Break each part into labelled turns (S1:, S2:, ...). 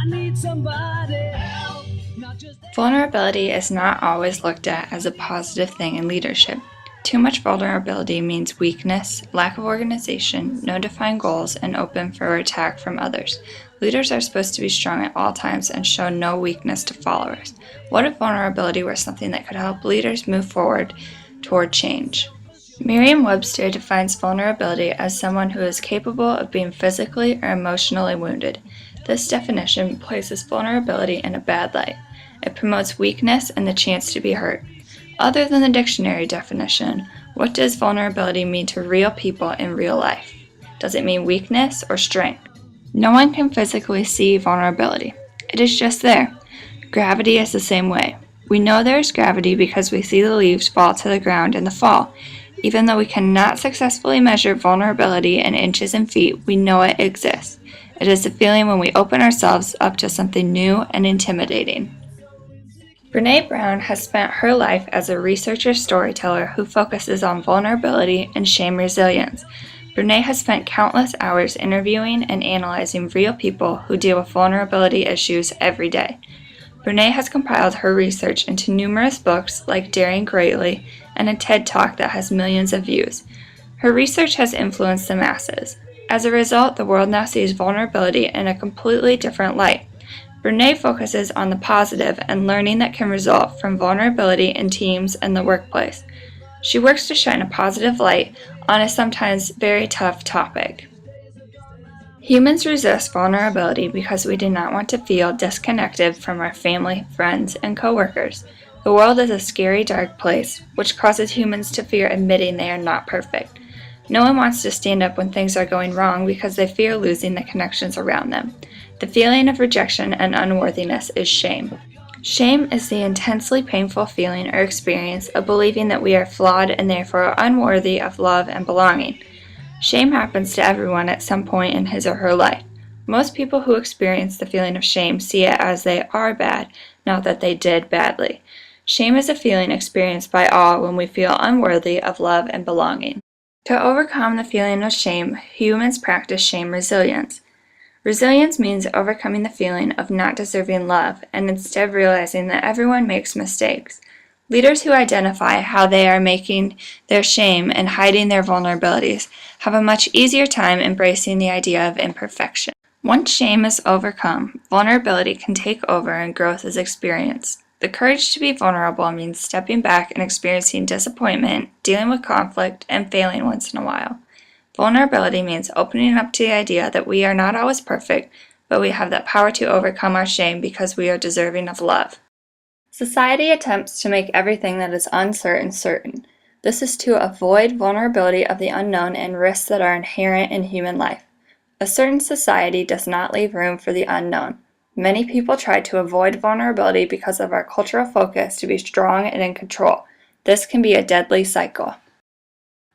S1: need somebody help, not just
S2: Vulnerability is not always looked at as a positive thing in leadership. Too much vulnerability means weakness, lack of organization, no defined goals, and open for attack from others. Leaders are supposed to be strong at all times and show no weakness to followers. What if vulnerability were something that could help leaders move forward toward change? Merriam-Webster defines vulnerability as someone who is capable of being physically or emotionally wounded. This definition places vulnerability in a bad light. It promotes weakness and the chance to be hurt. Other than the dictionary definition, what does vulnerability mean to real people in real life? Does it mean weakness or strength? No one can physically see vulnerability. It is just there. Gravity is the same way. We know there is gravity because we see the leaves fall to the ground in the fall. Even though we cannot successfully measure vulnerability in inches and feet, we know it exists. It is a feeling when we open ourselves up to something new and intimidating. Brené Brown has spent her life as a researcher storyteller who focuses on vulnerability and shame resilience. Brené has spent countless hours interviewing and analyzing real people who deal with vulnerability issues every day. Brené has compiled her research into numerous books like Daring Greatly and a TED Talk that has millions of views. Her research has influenced the masses. As a result, the world now sees vulnerability in a completely different light. Brené focuses on the positive and learning that can result from vulnerability in teams and the workplace. She works to shine a positive light on a sometimes very tough topic. Humans resist vulnerability because we do not want to feel disconnected from our family, friends, and coworkers. The world is a scary, dark place, which causes humans to fear admitting they are not perfect. No one wants to stand up when things are going wrong because they fear losing the connections around them. The feeling of rejection and unworthiness is shame. Shame is the intensely painful feeling or experience of believing that we are flawed and therefore unworthy of love and belonging. Shame happens to everyone at some point in his or her life. Most people who experience the feeling of shame see it as they are bad, not that they did badly. Shame is a feeling experienced by all when we feel unworthy of love and belonging. To overcome the feeling of shame, humans practice shame resilience. Resilience means overcoming the feeling of not deserving love and instead realizing that everyone makes mistakes. Leaders who identify how they are making their shame and hiding their vulnerabilities have a much easier time embracing the idea of imperfection. Once shame is overcome, vulnerability can take over and growth is experienced. The courage to be vulnerable means stepping back and experiencing disappointment, dealing with conflict, and failing once in a while. Vulnerability means opening up to the idea that we are not always perfect, but we have that power to overcome our shame because we are deserving of love. Society attempts to make everything that is uncertain certain. This is to avoid vulnerability of the unknown and risks that are inherent in human life. A certain society does not leave room for the unknown. Many people try to avoid vulnerability because of our cultural focus to be strong and in control. This can be a deadly cycle.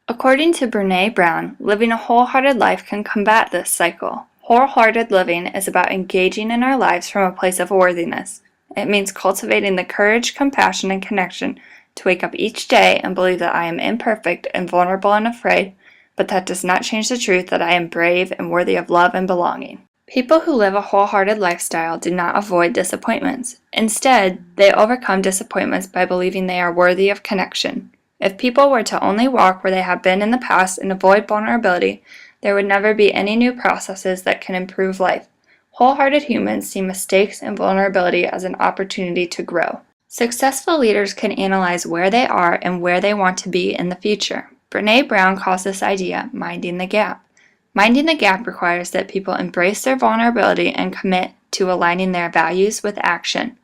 S2: According to Brené Brown, living a wholehearted life can combat this cycle. Wholehearted living is about engaging in our lives from a place of worthiness. It means cultivating the courage, compassion, and connection to wake up each day and believe that I am imperfect and vulnerable and afraid, but that does not change the truth that I am brave and worthy of love and belonging. People who live a wholehearted lifestyle do not avoid disappointments. Instead, they overcome disappointments by believing they are worthy of connection. If people were to only walk where they have been in the past and avoid vulnerability, there would never be any new processes that can improve life. Wholehearted humans see mistakes and vulnerability as an opportunity to grow. Successful leaders can analyze where they are and where they want to be in the future. Brené Brown calls this idea minding the gap. Minding the gap requires that people embrace their vulnerability and commit to aligning their values with action.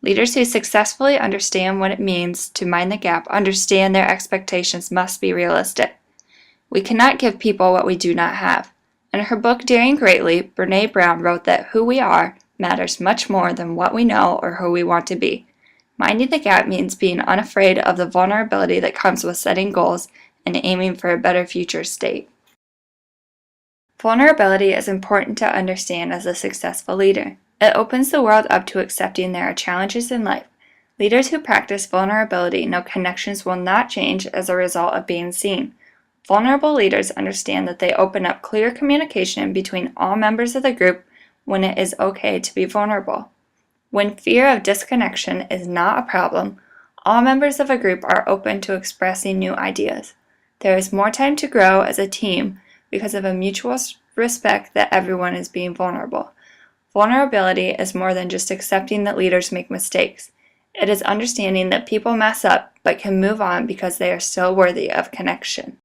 S2: Leaders who successfully understand what it means to mind the gap understand their expectations must be realistic. We cannot give people what we do not have. In her book Daring Greatly, Brené Brown wrote that who we are matters much more than what we know or who we want to be. Minding the gap means being unafraid of the vulnerability that comes with setting goals and aiming for a better future state. Vulnerability is important to understand as a successful leader. It opens the world up to accepting there are challenges in life. Leaders who practice vulnerability know connections will not change as a result of being seen. Vulnerable leaders understand that they open up clear communication between all members of the group when it is okay to be vulnerable. When fear of disconnection is not a problem, all members of a group are open to expressing new ideas. There is more time to grow as a team because of a mutual respect that everyone is being vulnerable. Vulnerability is more than just accepting that leaders make mistakes. It is understanding that people mess up but can move on because they are still worthy of connection.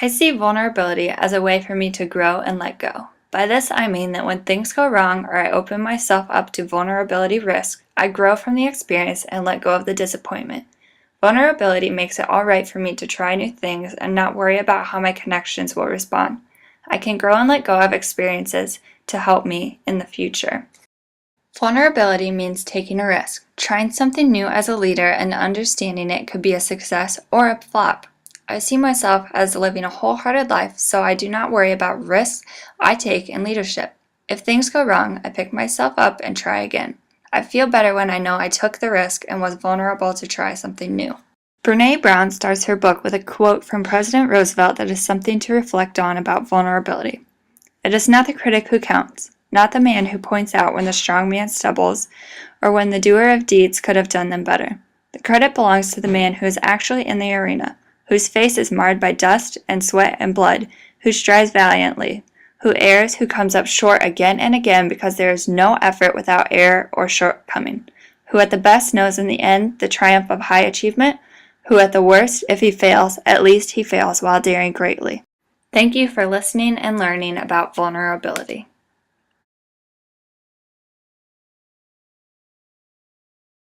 S2: I see vulnerability as a way for me to grow and let go. By this I mean that when things go wrong or I open myself up to vulnerability risk, I grow from the experience and let go of the disappointment. Vulnerability makes it all right for me to try new things and not worry about how my connections will respond. I can grow and let go of experiences to help me in the future. Vulnerability means taking a risk, trying something new as a leader and understanding it could be a success or a flop. I see myself as living a wholehearted life, so I do not worry about risks I take in leadership. If things go wrong, I pick myself up and try again. I feel better when I know I took the risk and was vulnerable to try something new. Brené Brown starts her book with a quote from President Roosevelt that is something to reflect on about vulnerability. It is not the critic who counts, not the man who points out when the strong man stumbles, or when the doer of deeds could have done them better. The credit belongs to the man who is actually in the arena, whose face is marred by dust and sweat and blood, who strives valiantly, who errs, who comes up short again and again because there is no effort without error or shortcoming, who at the best knows in the end the triumph of high achievement, who at the worst, if he fails, at least he fails while daring greatly. Thank you for listening and learning about vulnerability.